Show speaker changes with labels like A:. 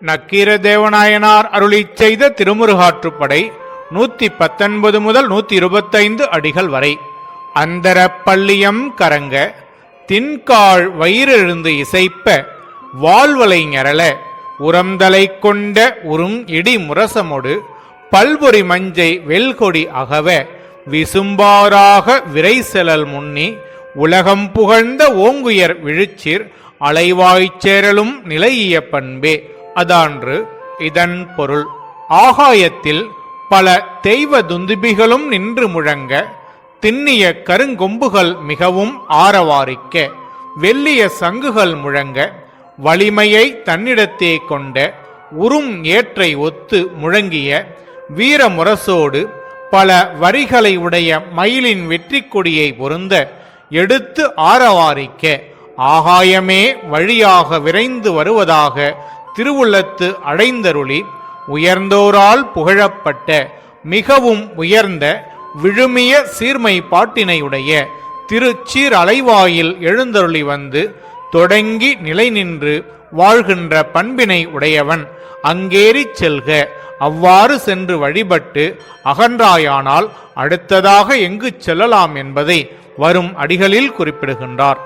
A: நக்கீரதேவநாயனார் அருளிச் செய்த திருமுருகாற்றுப்படை 119 முதல் 125 அடிகள் வரை. அந்தர பள்ளியம் கரங்க தின்காள் வயிறெழுந்து இசைப்ப வாழ்வலை ஞரல உரம்தலை கொண்ட உறும் இடி முரசமொடு பல்பொறி மஞ்சை வெல்கொடி அகவ விசும்பாராக விரைசெலல் முன்னி உலகம் புகழ்ந்த ஓங்குயர் விழுச்சிர் அலைவாய்ச்சேரலும் நிலையிய பண்பே. அதான்று இதன் பொருள். ஆகாயத்தில் பல தெய்வ துந்துபிகளும் நின்று முழங்க, திண்ணிய கருங்கொம்புகள் மிகவும் ஆரவாரிக்க, வெள்ளிய சங்குகள் முழங்க, வலிமையை தன்னிடத்தே கொண்ட உறும் ஏற்றை ஒத்து முழங்கிய வீரமுரசோடு பல வரிகளை உடைய மயிலின் வெற்றி கொடியை பொருந்த எடுத்து ஆரவாரிக்க, ஆகாயமே வழியாக விரைந்து வருவதாக திருவுள்ளத்து அடைந்தருளி உயர்ந்தோரால் புகழப்பட்ட மிகவும் உயர்ந்த விழுமிய சீர்மை பாட்டினையுடைய திருச்சீர் அலைவாயில் எழுந்தருளி வந்து தொடங்கி நிலை நின்று வாழ்கின்ற பண்பினை உடையவன் அங்கேறிச் செல்க. அவ்வாறு சென்று வழிபட்டு அகன்றாயானால் அடுத்ததாக எங்கு செல்லலாம் என்பதை வரும் அடிகளில் குறிப்பிடுகின்றார்.